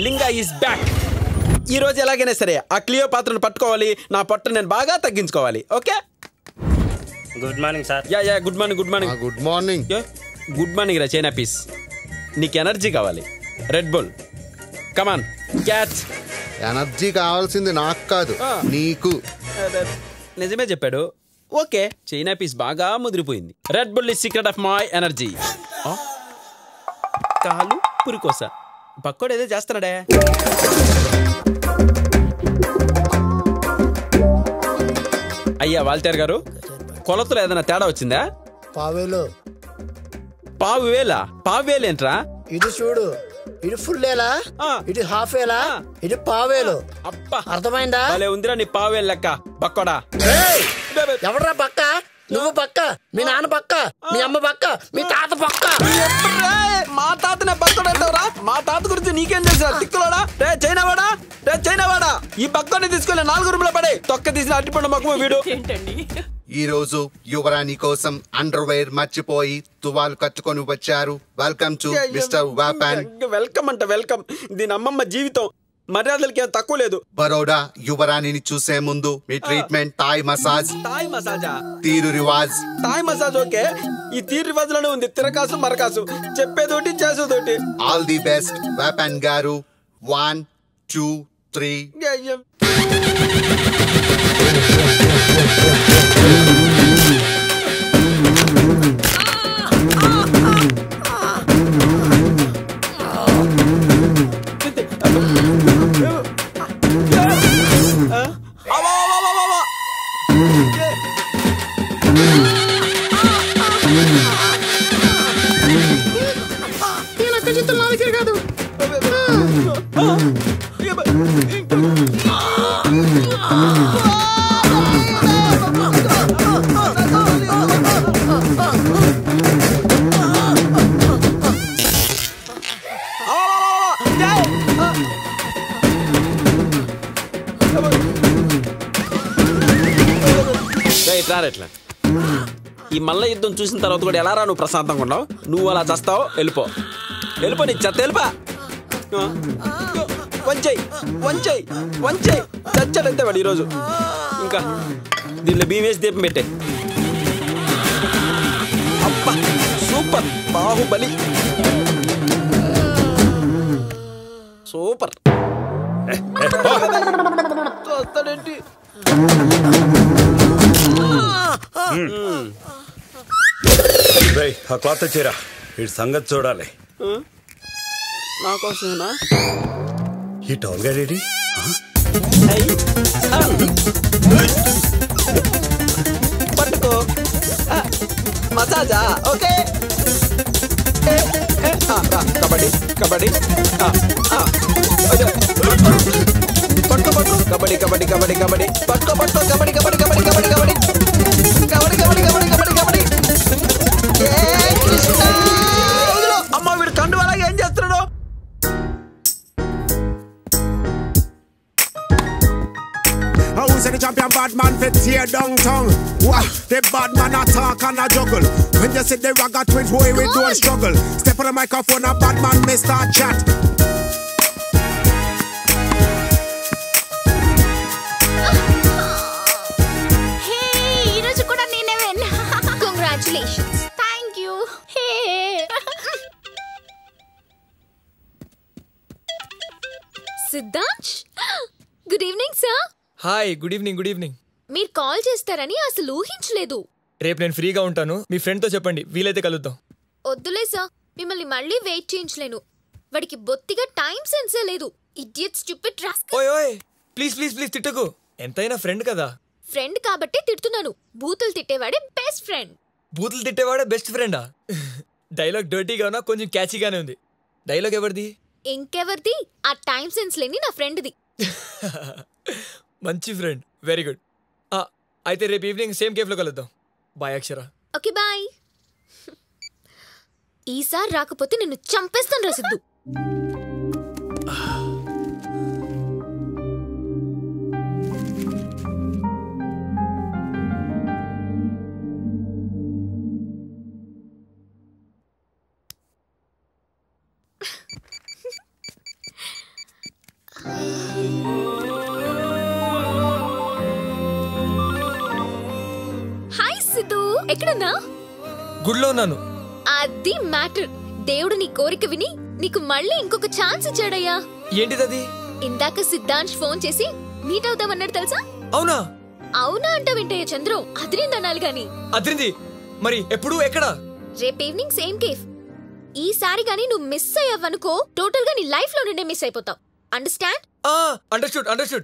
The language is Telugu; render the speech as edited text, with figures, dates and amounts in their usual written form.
Linga is back. ఈ రోజు ఎలాగైనా సరే ఆ క్లియో పాత్రను పట్టుకోవాలి. నా పొట్ట నేను బాగా తగ్గించుకోవాలి. Okay. Good morning sir. Yeah good morning. Good morning. Good morning. Good morning రా చైనా పీస్. నీకు ఎనర్జీ కావాలి. Red bull come on catch. Energy కావాల్సింది నాకు కాదు, నీకు. నిజమే చెప్పాడు. ఓకే. చైనా పీస్ బాగా ముదిరిపోయింది. Red Bull is secret of my energy. కాలు పురికోస పక్కోడు ఏదో చేస్తున్నాడే. అయ్యా వాల్తేర్ గారు, కొలతలో ఏదైనా తేడా వచ్చిందా? పావు వేలేంట్రా? ఇది చూడు, ఇది ఫుల్ ఏలా, ఇది హాఫ్ ఏలా, ఇది పావేలు. అబ్బా అర్థమైందా? ఉందిరా నీ పావేలు లెక్క బక్కోడా. ఎవడ్రా పక్క? నువ్వు పక్క, మీ నాన్న పక్క, మీ అమ్మ పక్క, మీ తాత పక్క. మా తాతనే బక్కోడంటావురా? మా తాత గురించి నీకేం తెలుసా తిక్కులోడా? రే చైనావాడా ఈ బక్కోని తీసుకెళ్ళి 4 రూపాయలు పడే తొక్క తీసిన అట్టిపండు మొక్కము వీడు. ఈ రోజు యువరాణి కోసం అండర్వేర్ మర్చిపోయి తువాలు కట్టుకొని వచ్చారు. వెల్కమ్ టు మిస్టర్ వాపన్. వెల్కమ్ అంట వెల్కమ్. దీని అమ్మమ్మ జీవితం మర్యాదలకి ఏం తక్కువ లేదు. బరోడా యువరాణిని చూసే ముందు మీ ట్రీట్మెంట్ థాయ్ మసాజ్. థాయ్ మసాజా? తీరు రివాజ్. Thai massage okay. ఈ తీరు రివాజ్ లోనే ఉంది తిరకాసు మరకాసు, చెప్పేదోటి చేసేదోటి. ఆల్ ది బెస్ట్ వాపన్ గారు. 1 2 3. ఎట్లా ఈ మల్ల యుద్ధం చూసిన తర్వాత కూడా ఎలా రా నువ్వు ప్రశాంతంగా ఉన్నావు? నువ్వు అలా చేస్తావు. వెళ్ళిపో నీ చెత్త వెళ్ళిపో. వంచై చచ్చాడంతే వాడు ఈరోజు. ఇంకా దీనిలో బియ్యం వేసి దీపం పెట్టే. అబ్బా సూపర్ బాహుబలి సూపర్. చూస్తాడేంటి? ఆ క్లాత్ చీరా ఇటు సంగతి చూడాలి. నాకోసమేనా? ఈ టౌల్ గాడేడి? పట్టుకో మసాజా. ఓకే కబడ్డీ కబడ్డీ పట్టుకో కబడ్డీ కబడ్డీ కబడ్డీ కబడ్డీ పట్టుకో కబడ్డీ కబడ్డీ కబడ్డీ కబడ్డీ కబడ్డీ కబడ్డీ కబడ్డీ కబడ్డీ కబడ్డీ కబడ్డీ. అమ్మ వీడు కండు అలాగే ఏం చేస్తున్నాడు? Who's the champion bad man fit tear down tongue? Wah, the bad man attack and a juggle. When you see the ragga twins, boy, we don't struggle. Step on the microphone, a bad man may start chat. Congratulations. Thank you. Hey. Siddhant, good evening sir. Hi, good evening. మీరు కాల్ చేస్తారని అసలు ఊహించలేదు. రేపు నేను ఫ్రీగా ఉంటాను. మీ ఫ్రెండ్ తో చెప్పండి, వీలైతే కలుద్దాం. వద్దులే సార్, మిమ్మల్ని మళ్ళీ వెయిట్ చేయించలేను. వాడికి బొత్తిగా టైం సెన్సే లేదు. Idiot stupid rascal. ఓయ్ ప్లీజ్ తిట్టకు. ఎంతైనా ఫ్రెండ్ కదా. ఫ్రెండ్ కాబట్టి తిడుతున్నాను. బూతులు తిట్టేవాడే బెస్ట్ ఫ్రెండ్. బూతులు తిట్టేవాడే బెస్ట్ ఫ్రెండా? డైలాగ్ డర్టీగానా కొంచెం క్యాచీగానే ఉంది. డైలాగ్ ఎవరిది? ఇంకెవరిది? ఆ టైం సెన్స్ లేని నా ఫ్రెండ్ది. మంచి ఫ్రెండ్, వెరీ గుడ్. అయితే రేపు ఈవినింగ్ సేమ్ కేఫ్లో కలుద్దాం. బాయ్ అక్షర. Okay bye. ఈసారి రాకపోతే నిన్ను చంపేస్తాను రా సిద్ధు. ఎక్కడున్నా? గుడిలో ఉన్నాను. అది మ్యాటర్. దేవుడు నీ కోరిక విని నీకు మళ్ళీ ఇంకొక ఛాన్స్ ఇచ్చాడయ్యా. ఏంటిదది? ఇందాక సిద్ధాంశ్ ఫోన్ చేసి మీట్ అవుతామన్నాడు తెలుసా? అవునా? అవునా అంట వింటయ్య చంద్రు. అదిరిందనాలి గాని. అదిరింది. మరి ఎప్పుడు ఎక్కడ? రేపు ఈవినింగ్ సేమ్ కేఫ్. ఈసారి గానీ నువ్వు మిస్ అయ్యావనుకో టోటల్ గా నీ లైఫ్ లో నుండే మిస్ అయిపోతావు. అండర్స్టాండ్? అండర్స్టూడ్.